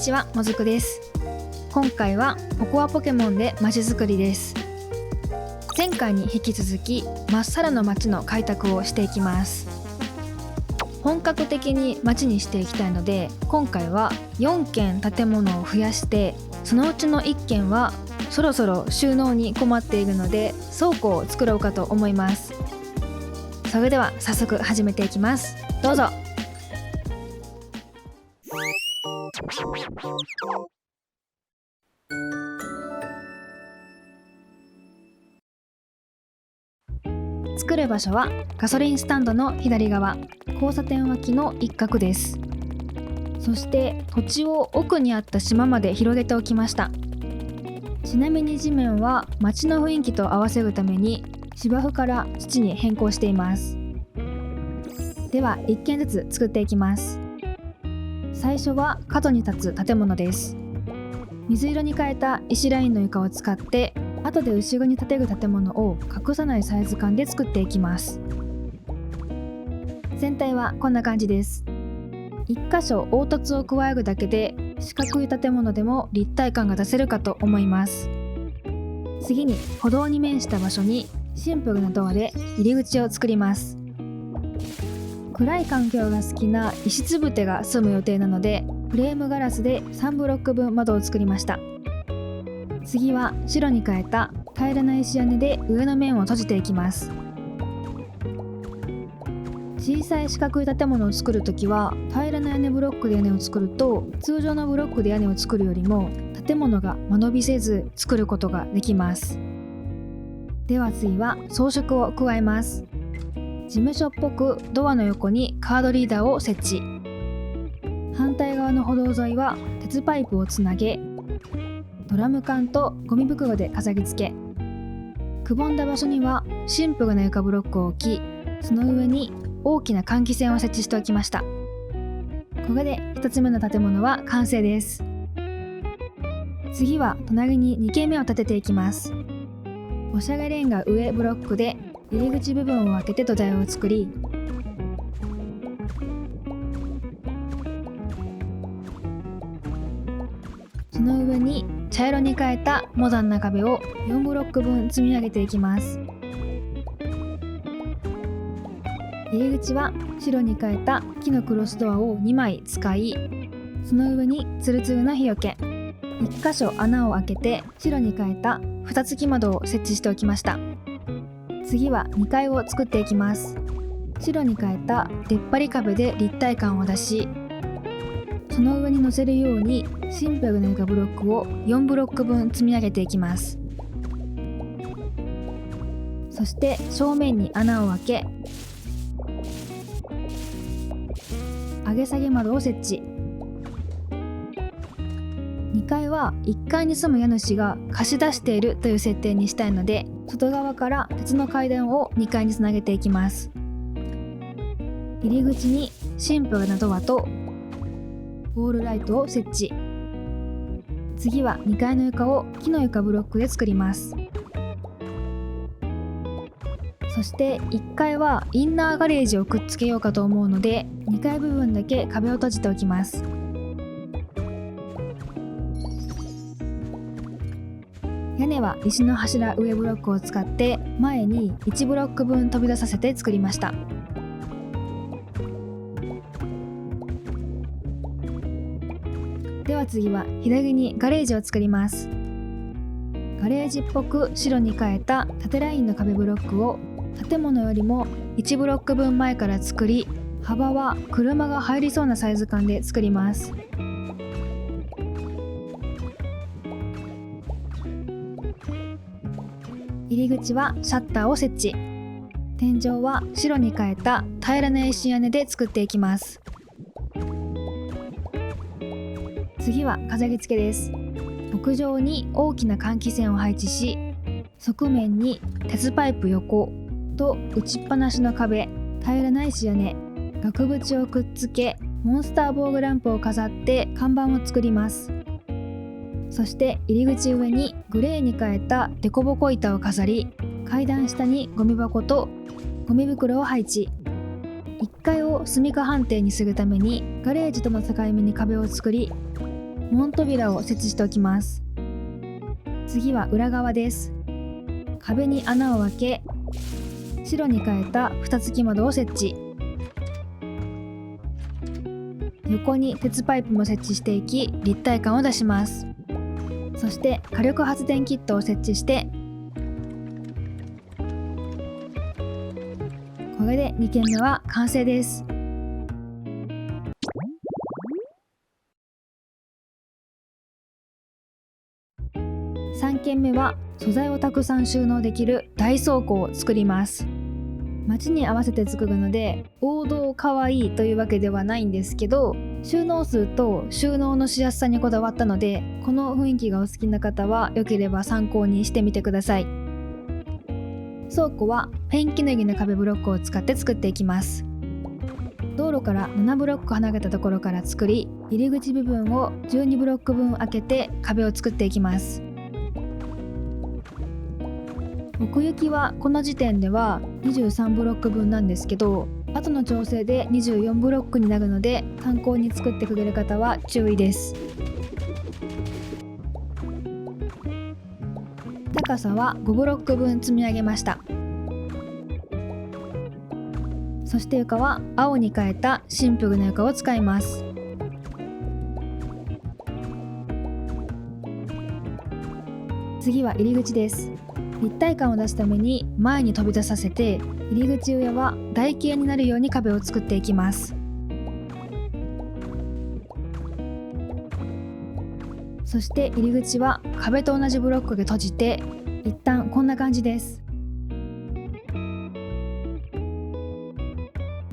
ちは、もずくです。今回はココアポケモンで街づくりです。前回に引き続きまっさらの街の開拓をしていきます。本格的に街にしていきたいので、今回は4軒建物を増やして、そのうちの1軒はそろそろ収納に困っているので倉庫を作ろうかと思います。それでは早速始めていきます。どうぞ。作る場所はガソリンスタンドの左側、交差点脇の一角です。そして土地を奥にあった島まで広げておきました。ちなみに地面は街の雰囲気と合わせるために芝生から土に変更しています。では1軒ずつ作っていきます。最初は角に立つ建物です。水色に変えた石ラインの床を使って後で後ろに建てる建物を隠さないサイズ感で作っていきます。全体はこんな感じです。1箇所凹凸を加えるだけで四角い建物でも立体感が出せるかと思います。次に歩道に面した場所にシンプルなドアで入り口を作ります。暗い環境が好きな石つぶてが住む予定なので、フレームガラスで3ブロック分窓を作りました。次は白に変えた平らな石屋根で上の面を閉じていきます。小さい四角い建物を作るときは平らな屋根ブロックで屋根を作ると、通常のブロックで屋根を作るよりも建物が間延びせず作ることができます。では次は装飾を加えます。事務所っぽくドアの横にカードリーダーを設置。反対側の歩道沿いは鉄パイプをつなげ、ドラム缶とゴミ袋で飾り付け、くぼんだ場所にはシンプルな床ブロックを置き、その上に大きな換気扇を設置しておきました。これで1つ目の建物は完成です。次は隣に2軒目を建てていきます。おしゃれレンガ上ブロックで入り口部分を開けて土台を作り、その上に茶色に変えたモダンな壁を4ブロック分積み上げていきます。入り口は白に変えた木のクロスドアを2枚使い、その上にツルツルな日よけ、1箇所穴を開けて白に変えた蓋付き窓を設置しておきました。次は2階を作っていきます。白に変えた出っ張り壁で立体感を出し、その上に乗せるようにシンプルな床ブロックを4ブロック分積み上げていきます。そして正面に穴を開け、上げ下げ窓を設置。2階は1階に住む家主が貸し出しているという設定にしたいので、外側から鉄の階段を2階につなげていきます。入り口にシンプルなドアとウォールライトを設置。次は2階の床を木の床ブロックで作ります。そして1階はインナーガレージをくっつけようかと思うので、2階部分だけ壁を閉じておきます。屋根は石の柱上ブロックを使って前に1ブロック分飛び出させて作りました。では次は左にガレージを作ります。ガレージっぽく白に変えた縦ラインの壁ブロックを建物よりも1ブロック分前から作り、幅は車が入りそうなサイズ感で作ります。入り口はシャッターを設置。天井は白に変えた平らな石屋根で作っていきます。次は飾り付けです。屋上に大きな換気扇を配置し、側面に鉄パイプ横と打ちっぱなしの壁、平らな石屋根、額縁をくっつけ、モンスター防具ランプを飾って看板を作ります。そして入り口上にグレーに変えたデコボコ板を飾り、階段下にゴミ箱とゴミ袋を配置。1階を住処判定にするためにガレージとの境目に壁を作り、門扉を設置しておきます。次は裏側です。壁に穴を開け、白に変えた蓋付き窓を設置。横に鉄パイプも設置していき、立体感を出します。そして火力発電キットを設置して、これで2軒目は完成です。3軒目は素材をたくさん収納できる大倉庫を作ります。街に合わせて作るので王道かわいいというわけではないんですけど、収納数と収納のしやすさにこだわったので、この雰囲気がお好きな方はよければ参考にしてみてください。倉庫はペンキ塗りの壁ブロックを使って作っていきます。道路から7ブロック離れたところから作り、入り口部分を12ブロック分開けて壁を作っていきます。奥行きはこの時点では23ブロック分なんですけど、後の調整で24ブロックになるので、参考に作ってくれる方は注意です。高さは5ブロック分積み上げました。そして床は青に変えたシンプルな床を使います。次は入り口です。立体感を出すために前に飛び出させて、入り口上は台形になるように壁を作っていきます。そして入り口は壁と同じブロックで閉じて、一旦こんな感じです。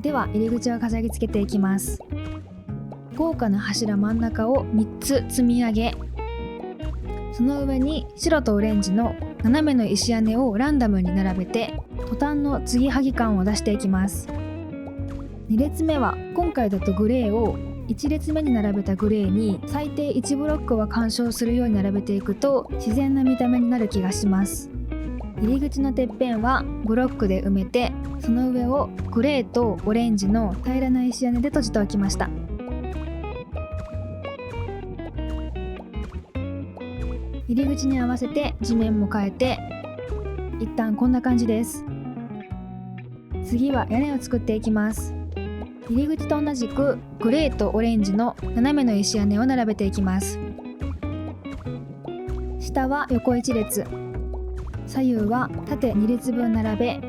では入り口を飾り付けていきます。豪華な柱真ん中を3つ積み上げ、その上に白とオレンジの斜めの石屋根をランダムに並べて、トタンの継ぎはぎ感を出していきます。2列目は今回だとグレーを1列目に並べたグレーに最低1ブロックは干渉するように並べていくと自然な見た目になる気がします。入り口のてっぺんはブロックで埋めて、その上をグレーとオレンジの平らな石屋根で閉じておきました。入り口に合わせて地面も変えて、一旦こんな感じです。次は屋根を作っていきます。入り口と同じくグレーとオレンジの斜めの石屋根を並べていきます。下は横1列、左右は縦2列分並べ、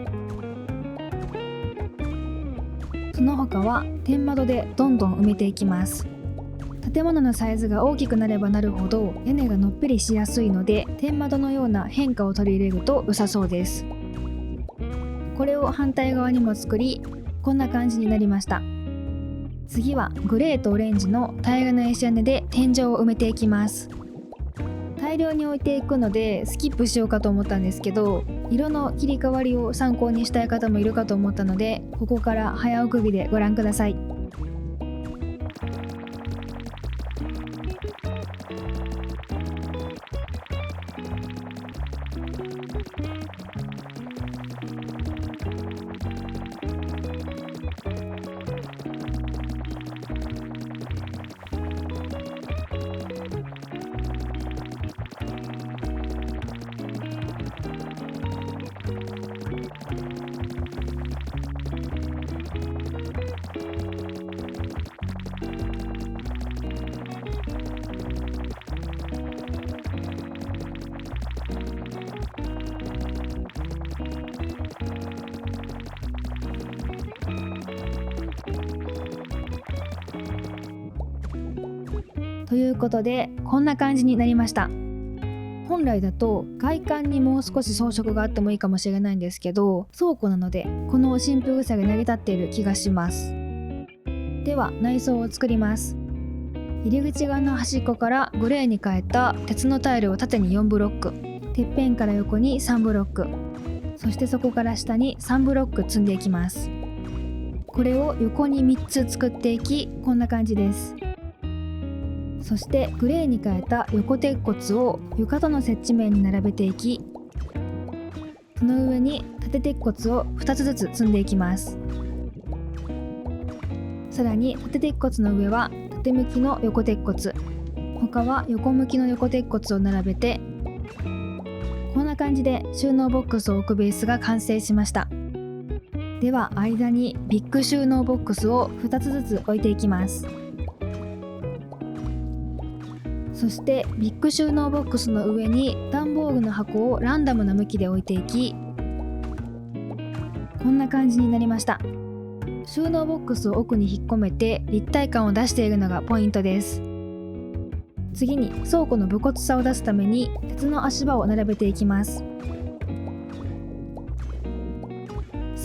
その他は天窓でどんどん埋めていきます。建物のサイズが大きくなればなるほど屋根がのっぺりしやすいので、天窓のような変化を取り入れると良さそうです。これを反対側にも作り、こんな感じになりました。次はグレーとオレンジの平らな石屋根で天井を埋めていきます。大量に置いていくのでスキップしようかと思ったんですけど、色の切り替わりを参考にしたい方もいるかと思ったので、ここから早送りでご覧ください。ということでこんな感じになりました。本来だと外観にもう少し装飾があってもいいかもしれないんですけど、倉庫なのでこのシンプルさが成り立っている気がします。では内装を作ります。入り口側の端っこからグレーに変えた鉄のタイルを縦に4ブロック、てっぺんから横に3ブロック、そしてそこから下に3ブロック積んでいきます。これを横に3つ作っていき、こんな感じです。そしてグレーに変えた横鉄骨を床との接地面に並べていき、その上に縦鉄骨を2つずつ積んでいきます。さらに縦鉄骨の上は縦向きの横鉄骨、他は横向きの横鉄骨を並べて、こんな感じで収納ボックスを置くベースが完成しました。では間にビッグ収納ボックスを2つずつ置いていきます。そしてビッグ収納ボックスの上に段ボールの箱をランダムな向きで置いていき、こんな感じになりました。収納ボックスを奥に引っ込めて立体感を出しているのがポイントです。次に倉庫の武骨さを出すために鉄の足場を並べていきます。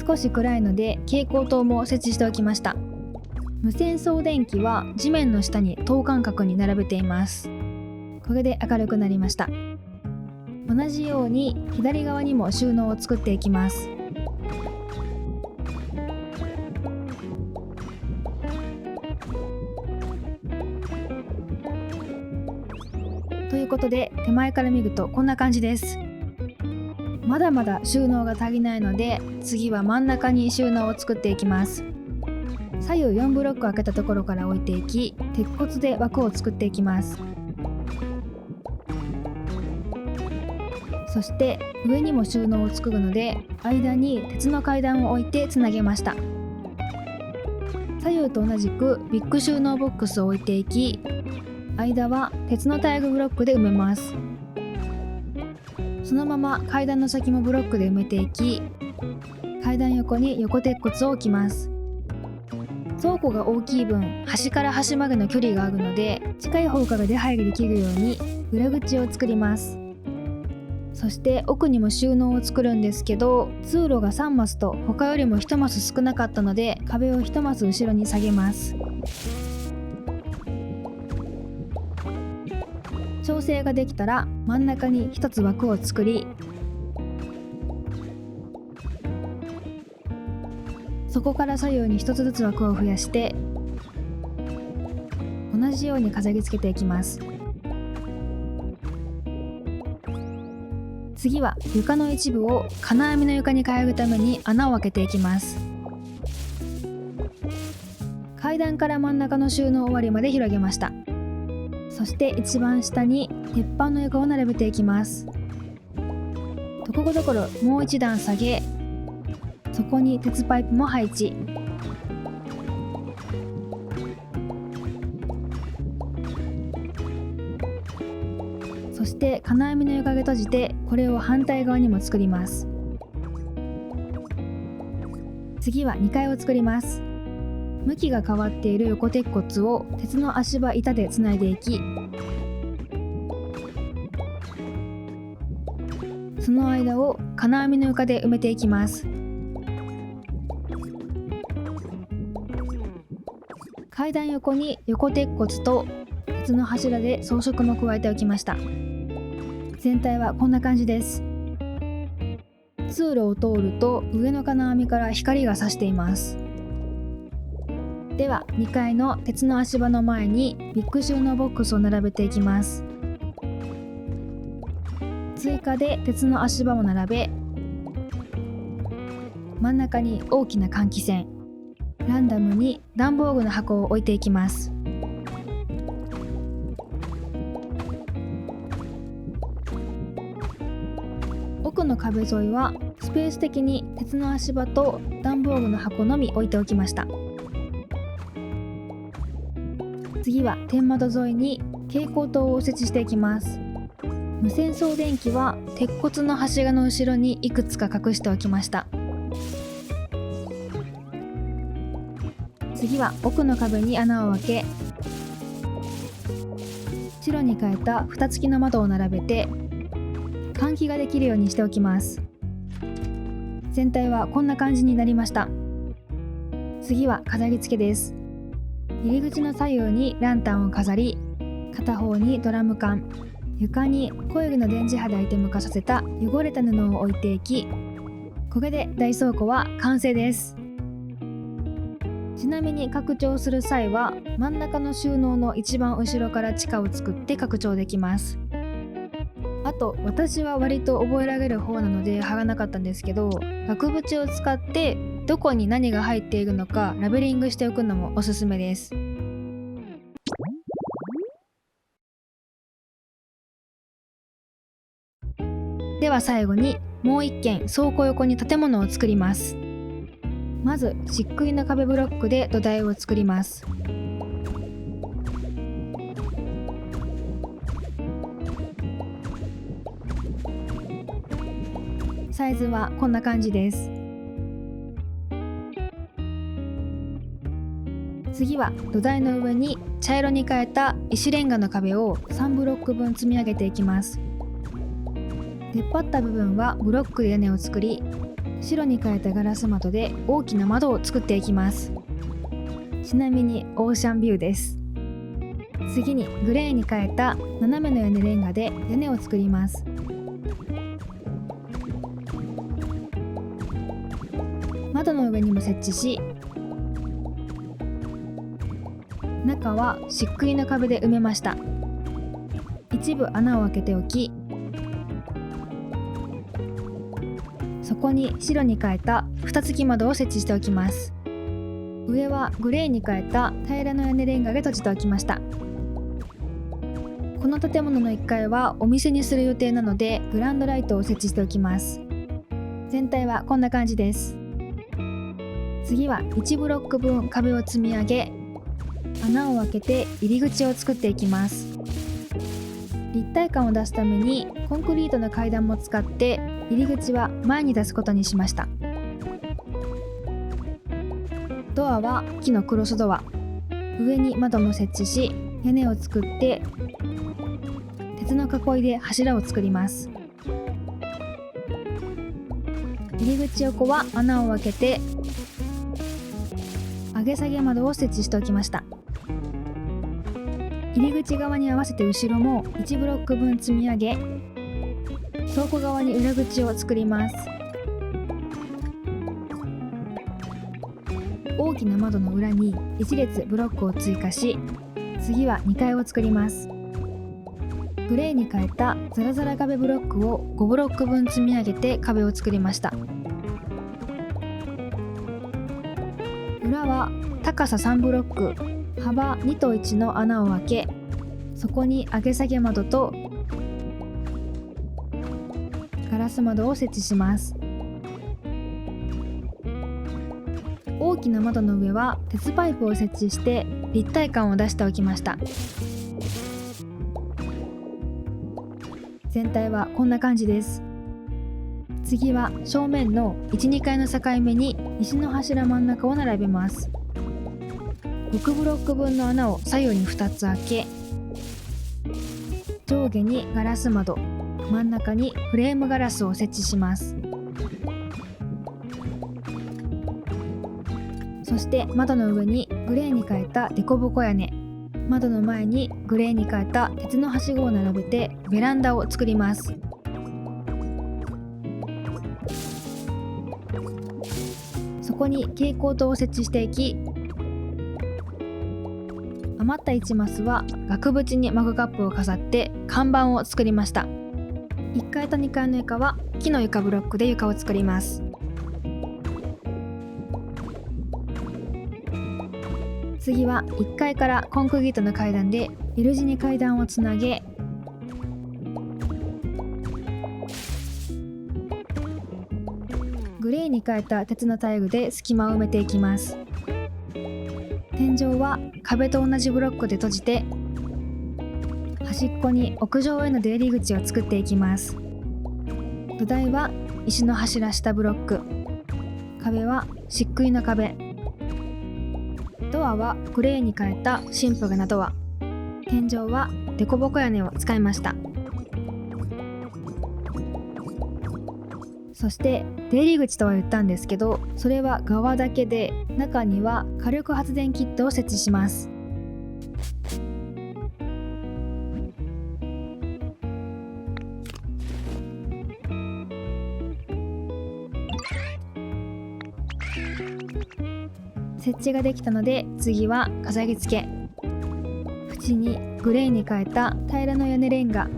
少し暗いので蛍光灯も設置しておきました。無線送電機は地面の下に等間隔に並べています。これで明るくなりました。同じように左側にも収納を作っていきます。ということで手前から見るとこんな感じです。まだまだ収納が足りないので、次は真ん中に収納を作っていきます。左右4ブロック開けたところから置いていき、鉄骨で枠を作っていきます。そして上にも収納を作るので、間に鉄の階段を置いてつなげました。左右と同じくビッグ収納ボックスを置いていき、間は鉄のタイルブロックで埋めます。そのまま階段の先もブロックで埋めていき、階段横に横鉄骨を置きます。倉庫が大きい分、端から端までの距離があるので、近い方から出入りできるように裏口を作ります。そして奥にも収納を作るんですけど、通路が3マスと他よりも1マス少なかったので、壁を1マス後ろに下げます。調整ができたら真ん中に1つ枠を作り、そこから左右に1つずつ枠を増やして同じように飾り付けていきます。次は床の一部を金網の床に変えるために穴を開けていきます。階段から真ん中の収納終わりまで広げました。そして一番下に鉄板の床を並べていきます。ところどころもう一段下げ、そこに鉄パイプも配置。そして金網の床で閉じて、これを反対側にも作ります。次は2階を作ります。向きが変わっている横鉄骨を鉄の足場板でつないでいき、その間を金網の床で埋めていきます。階段横に横鉄骨と鉄の柱で装飾も加えておきました。全体はこんな感じです。通路を通ると上の金網から光が差しています。では2階の鉄の足場の前にビッグ収納ボックスを並べていきます。追加で鉄の足場を並べ、真ん中に大きな換気扇、ランダムに段ボールの箱を置いていきます。奥の壁沿いはスペース的に鉄の足場と段ボールの箱のみ置いておきました。次は天窓沿いに蛍光灯を設置していきます。無線送電機は鉄骨の柱の後ろにいくつか隠しておきました。次は奥の壁に穴を開け、白に変えた蓋付きの窓を並べて換気ができるようにしておきます。全体はこんな感じになりました。次は飾り付けです。入り口の左右にランタンを飾り、片方にドラム缶、床にコイルの電磁波でアイテム化させた汚れた布を置いていき、これで大倉庫は完成です。ちなみに拡張する際は真ん中の収納の一番後ろから地下を作って拡張できます。あと私は割と覚えられる方なので貼らなかったんですけど、額縁を使ってどこに何が入っているのかラベリングしておくのもおすすめです。では最後にもう一軒倉庫横に建物を作ります。まず漆喰の壁ブロックで土台を作ります。サイズはこんな感じです。次は土台の上に茶色に変えた石レンガの壁を3ブロック分積み上げていきます。出っ張った部分はブロックで屋根を作り、白に変えたガラス窓で大きな窓を作っていきます。ちなみにオーシャンビューです。次にグレーに変えた斜めの屋根レンガで屋根を作ります。窓の上にも設置し、中は漆喰の壁で埋めました。一部穴を開けておき、そこに白に変えた蓋付き窓を設置しておきます。上はグレーに変えた平らな屋根レンガで閉じておきました。この建物の1階はお店にする予定なのでグランドライトを設置しておきます。全体はこんな感じです。次は1ブロック分壁を積み上げ、穴を開けて入り口を作っていきます。立体感を出すためにコンクリートの階段も使って入り口は前に出すことにしました。ドアは木のクロスドア、上に窓も設置し、屋根を作って鉄の囲いで柱を作ります。入り口横は穴を開けて上げ下げ窓を設置しておきました。入り口側に合わせて後ろも1ブロック分積み上げ、倉庫側に裏口を作ります。大きな窓の裏に1列ブロックを追加し、次は2階を作ります。グレーに変えたザラザラ壁ブロックを5ブロック分積み上げて壁を作りました。裏は高さ3ブロック、幅2と1の穴を開け、そこに上げ下げ窓とガラス窓を設置します。大きな窓の上は鉄パイプを設置して立体感を出しておきました。全体はこんな感じです。次は正面の 1,2 階の境目に石の柱真ん中を並べます。6ブロック分の穴を左右に2つ開け、上下にガラス窓、真ん中にフレームガラスを設置します。そして窓の上にグレーに変えた凸凹屋根、窓の前にグレーに変えた鉄のはしごを並べてベランダを作ります。そこに蛍光灯を設置していき、余った1マスは額縁にマグカップを飾って看板を作りました。1階と2階の床は木の床ブロックで床を作ります。次は1階からコンクリートの階段で L 字に階段をつなげ、グレーに変えた鉄のタイルで隙間を埋めていきます。天井は壁と同じブロックで閉じて、端っこに屋上への出入り口を作っていきます。土台は石の柱下ブロック、壁は漆喰の壁、ドアはグレーに変えたシンプルなドア、天井は凸凹屋根を使いました。そして出入り口とは言ったんですけど、それは側だけで、中には火力発電キットを設置します。設置ができたので、次は飾り付け。縁にグレーに変えた平らの屋根レンガ、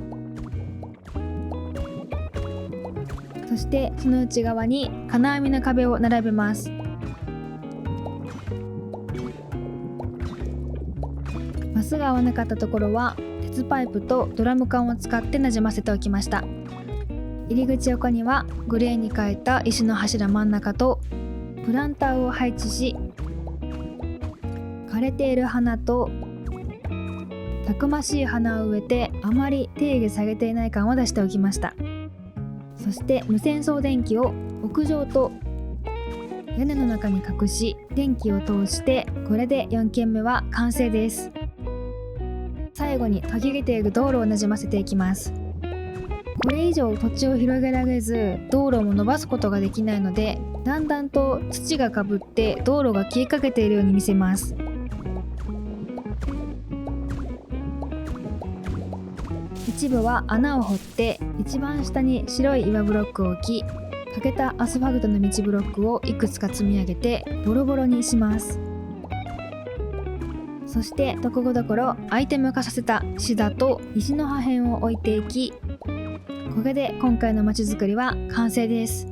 そしてその内側に金網の壁を並べます。マスが合わなかったところは鉄パイプとドラム缶を使ってなじませておきました。入り口横にはグレーに変えた石の柱真ん中とプランターを配置し、枯れている花とたくましい花を植えてあまり手入れされていない感を出しておきました。そして無線送電機を屋上と屋根の中に隠し電気を通して、これで4軒目は完成です。最後に途切れている道路をなじませていきます。これ以上土地を広げられず道路も伸ばすことができないので、だんだんと土がかぶって道路が消えかけているように見せます。一部は穴を掘って一番下に白い岩ブロックを置き、欠けたアスファルトの道ブロックをいくつか積み上げてボロボロにします。そしてところどころアイテム化させたシダと石の破片を置いていき、これで今回のまちづくりは完成です。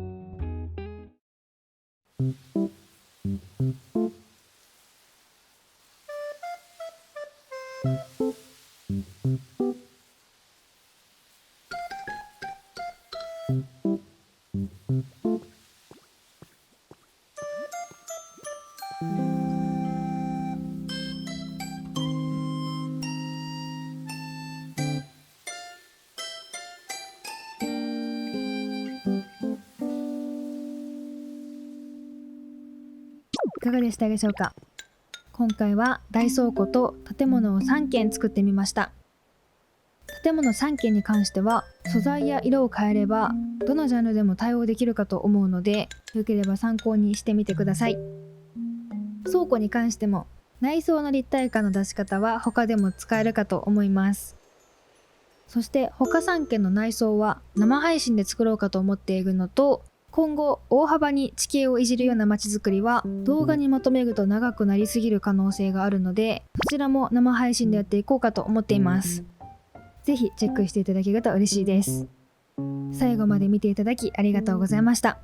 いかがでしたでしょうか。今回は大倉庫と建物を3軒作ってみました。建物3軒に関しては素材や色を変えればどのジャンルでも対応できるかと思うので、よければ参考にしてみてください。倉庫に関しても内装の立体感の出し方は他でも使えるかと思います。そして他3軒の内装は生配信で作ろうかと思っているのと、今後大幅に地形をいじるような街づくりは動画にまとめると長くなりすぎる可能性があるので、そちらも生配信でやっていこうかと思っています。ぜひチェックしていただけると嬉しいです。最後まで見ていただきありがとうございました。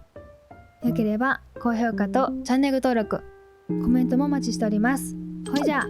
よければ高評価とチャンネル登録、コメントもお待ちしております。ほいじゃあ。